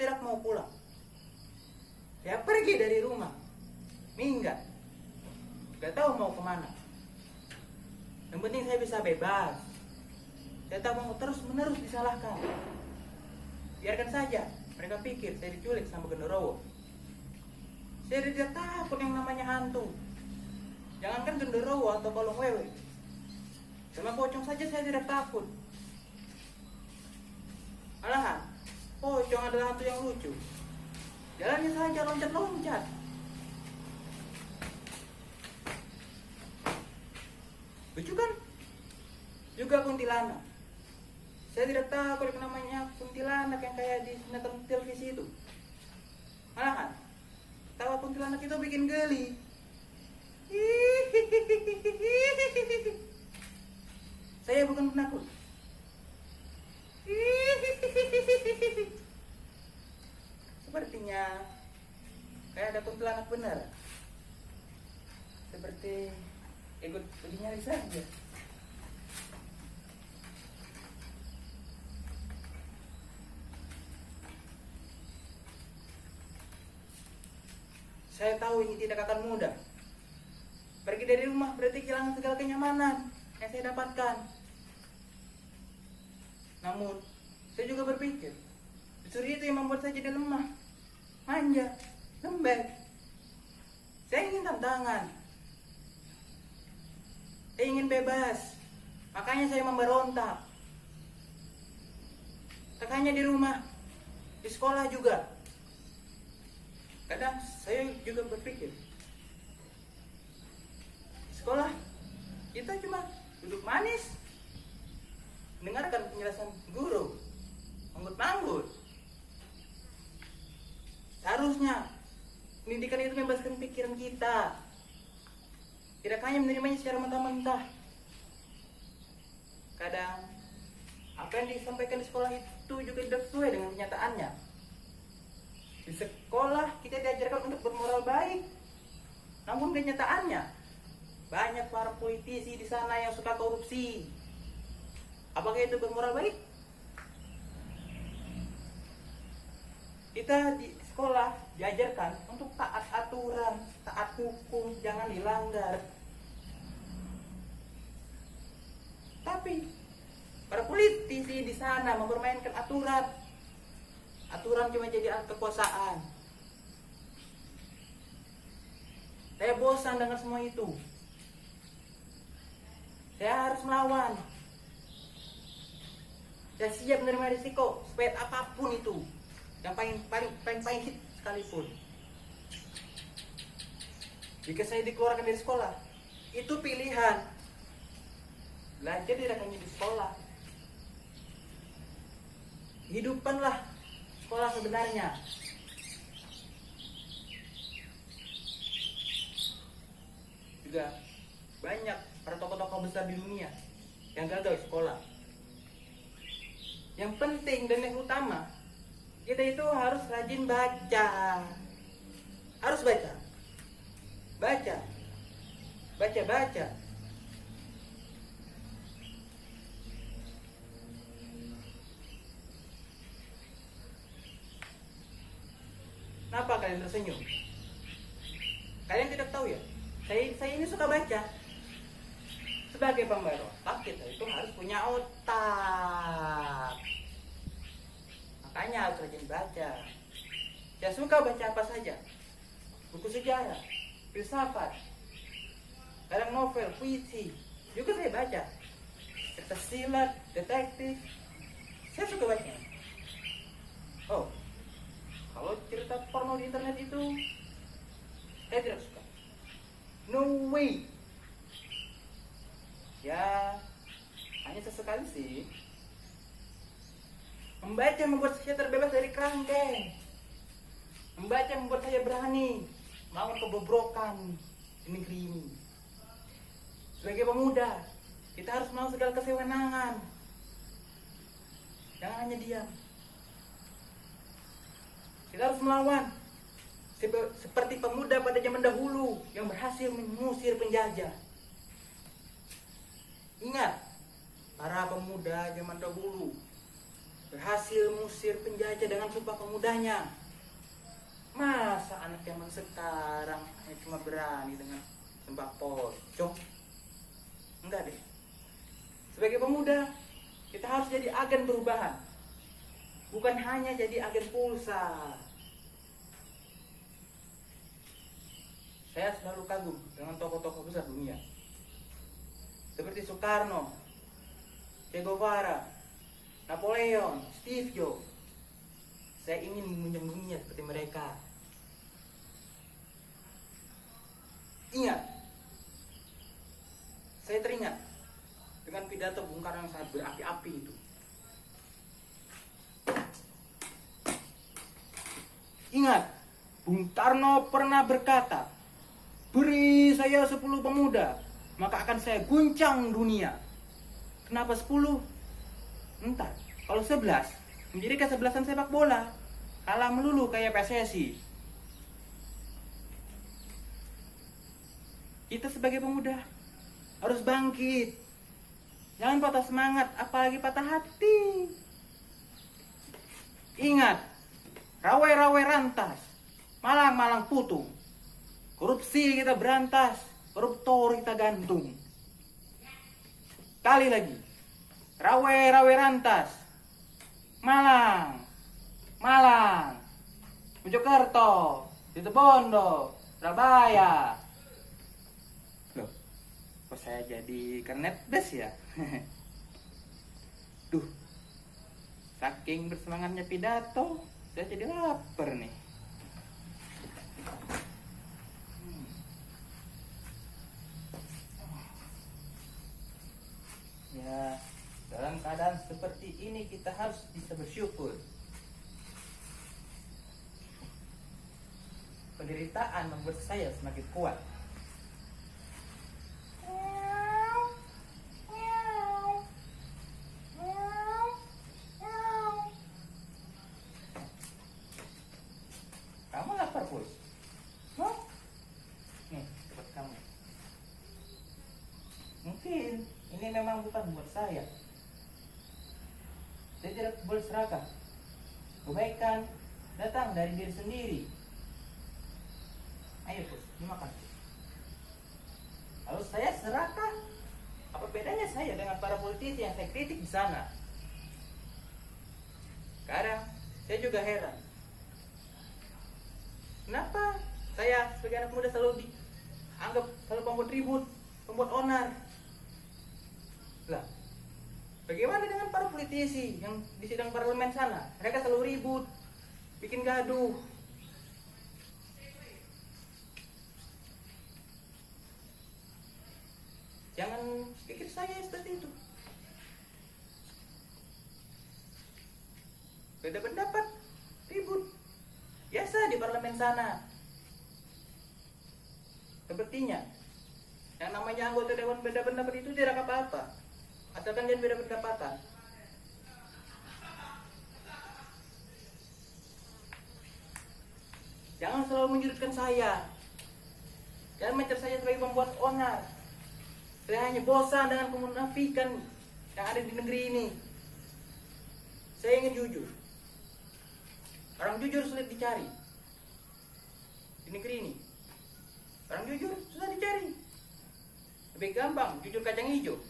tidak mau pulang. Saya pergi dari rumah, minggat, gak tahu mau kemana. Yang penting saya bisa bebas. Saya tak mau terus-menerus disalahkan. Biarkan saja mereka pikir saya diculik sama genderuwo. Saya tidak takut yang namanya hantu. Jangankan genderuwo atau kolong wewe, sama pocong saja saya tidak takut. Malahan, pocong adalah hantu yang lucu. Jalannya saja loncat-loncat. Lucu kan? Juga kuntilanak. Saya tidak takut yang namanya kuntilanak yang kayak di sinetron televisi itu. Malahan, tawa kuntilanak itu bikin geli. Saya bukan penakut. Sepertinya kayak ada kuntilanak benar. Seperti ikut uji nyali saja. Saya tahu ini tidak akan mudah. Pergi dari rumah berarti kehilangan segala kenyamanan yang saya dapatkan. Namun, saya juga berpikir, justru itu yang membuat saya jadi lemah, manja, lembek. Saya ingin tantangan. Saya ingin bebas. Makanya saya memberontak. Tak hanya di rumah, di sekolah juga. Kadang saya juga berpikir, di sekolah kita cuma duduk manis, mendengarkan penjelasan guru, manggut-manggut. Seharusnya pendidikan itu membebaskan pikiran kita, tidak hanya menerimanya secara mentah-mentah. Kadang apa yang disampaikan di sekolah itu juga tidak sesuai dengan kenyataannya. Di sekolah kita diajarkan untuk bermoral baik, namun kenyataannya banyak para politisi di sana yang suka korupsi. Apakah itu bermoral baik? Kita di sekolah diajarkan untuk taat aturan, taat hukum, jangan dilanggar. Tapi para politisi di sana mempermainkan aturan. Aturan cuma jadi alat kekuasaan. Saya bosan dengan semua itu. Saya harus melawan. Saya siap menerima risiko supaya apapun itu, yang paling pahit sekalipun. Jika saya dikeluarkan dari sekolah, itu pilihan. Belajar tidak hanya di sekolah. Hidupkanlah sekolah sebenarnya. Juga banyak para tokoh-tokoh besar di dunia yang gagal di sekolah. Yang penting dan yang utama, kita itu harus rajin baca. Harus baca. Baca. Baca. Kenapa kalian tersenyum? Kalian tidak tahu ya? Saya ini suka baca. Sebagai pemberontak kita itu harus punya otak. Makanya harus rajin baca. Saya suka baca apa saja. Buku sejarah, filsafat, kadang novel, puisi, juga saya baca. Cerita silat, detektif, saya suka baca. Oh, kalau cerita porno di internet itu saya tidak suka. No way. Ya, hanya sesekali sih. Membaca membuat saya terbebas dari kerangkeng. Membaca membuat saya berani melawan kebobrokan di negeri ini. Sebagai pemuda, kita harus melawan segala kesewenangan. Jangan hanya diam. Kita harus melawan seperti pemuda pada zaman dahulu yang berhasil mengusir penjajah. Ingat, para pemuda zaman dahulu berhasil mengusir penjajah dengan Sumpah Pemudanya. Masa anak zaman sekarang hanya cuma berani dengan Sumpah Pocong? Enggak deh. Sebagai pemuda, kita harus jadi agen perubahan, bukan hanya jadi agen pulsa. Saya selalu kagum dengan tokoh-tokoh besar dunia seperti Soekarno, Che Guevara, Napoleon, Steve Jobs. Saya ingin mengunjungi dunia seperti mereka. Ingat, saya teringat dengan pidato Bung Karno yang sangat berapi-api itu. Ingat, Bung Karno pernah berkata, beri saya 10 pemuda, maka akan saya guncang dunia. Kenapa 10? Entar, kalau 11, menjadi kesebelasan sepak bola. Kalah melulu kayak PSSI. Kita sebagai pemuda harus bangkit. Jangan patah semangat, apalagi patah hati. Ingat, rawe-rawe rantas, malang-malang putung. Korupsi kita berantas, koruptor kita gantung. Kali lagi, rawe-rawe rantas, Malang, Mojokerto, Situbondo, Surabaya. Loh, kok saya jadi kernet des ya? Duh, saking bersemangatnya pidato, saya jadi lapar nih. Ya, dalam keadaan seperti ini kita harus bisa bersyukur. Penderitaan membuat saya semakin kuat. Kamu lapar, Pus? Nih, buat kamu. Mungkin ini memang bukan buat saya. Saya tidak boleh serakah. Kebaikan datang dari diri sendiri. Ayo, Pus, dimakan. Kalau saya serakah, apa bedanya saya dengan para politisi yang saya kritik di sana? Kadang saya juga heran. Kenapa saya sebagai anak muda selalu dianggap selalu pembuat ribut, pembuat onar? Lah, bagaimana dengan para politisi yang di sidang parlemen sana? Mereka selalu ribut, bikin gaduh. Jangan pikir saya seperti itu. Beda pendapat, ribut. Biasa di parlemen sana. Sepertinya yang namanya anggota dewan beda pendapat itu tidak apa-apa. Asalkan jangan beda pendapatan. Jangan selalu menyudutkan saya. Jangan mencap saya sebagai pembuat onar. Saya hanya bosan dengan kemunafikan yang ada di negeri ini. Saya ingin jujur. Orang jujur sulit dicari di negeri ini. Orang jujur susah dicari. Lebih gampang jujur kacang hijau.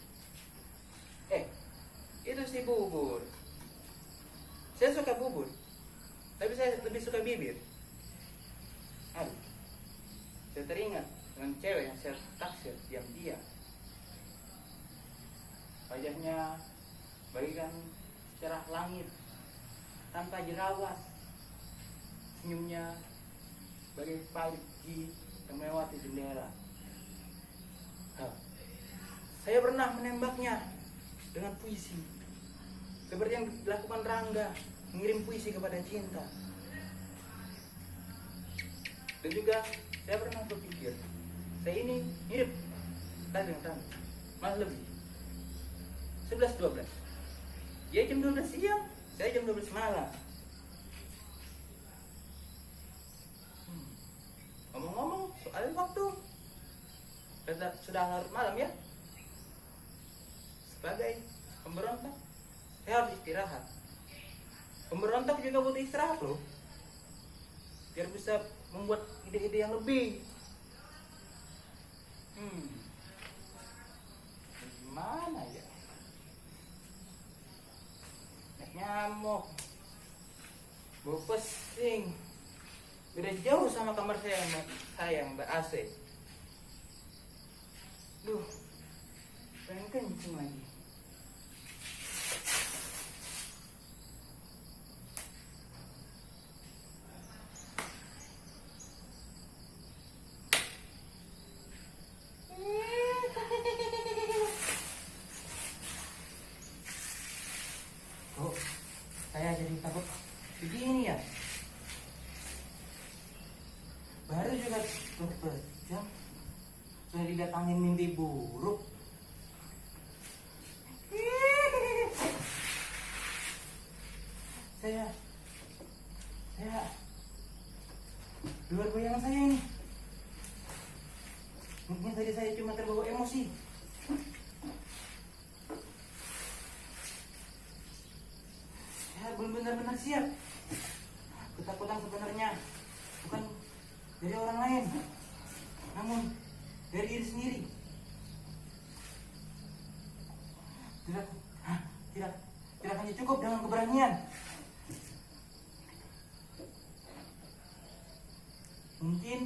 Itu si bubur. Saya suka bubur, tapi saya lebih suka bibir. Aduh, saya teringat dengan cewek yang saya taksir diam-diam. Wajahnya bagaikan cerah langit tanpa jerawat. Senyumnya bagai pagi yang melewati jendela. Saya pernah menembaknya dengan puisi, seperti yang dilakukan Rangga, mengirim puisi kepada cinta. Dan juga saya pernah berpikir, saya ini hidup tadi dengan Rangga, malah lebih 11-12. Dia jam 12 siang, saya jam 12 malam. Ngomong-ngomong soal waktu, sudah larut malam ya. Sebagai pemberontak, saya harus istirahat. Pemberontak juga butuh istirahat loh, biar bisa membuat ide-ide yang lebih. Gimana ya? Nyamuk, bau pesing, beda jauh sama kamar saya yang ber-AC. Duh, pengen kencing lagi. Kok saya jadi takut begini ya? Baru juga beberapa jam sudah didatangin mimpi buruk. Saya luar bayangan saya ini. Mungkin tadi saya cuma terbawa emosi. Saya belum benar-benar siap. Ketakutan sebenarnya bukan dari orang lain, namun dari diri sendiri. Tidak hanya cukup dengan keberanian. Mungkin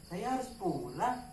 saya harus pulang.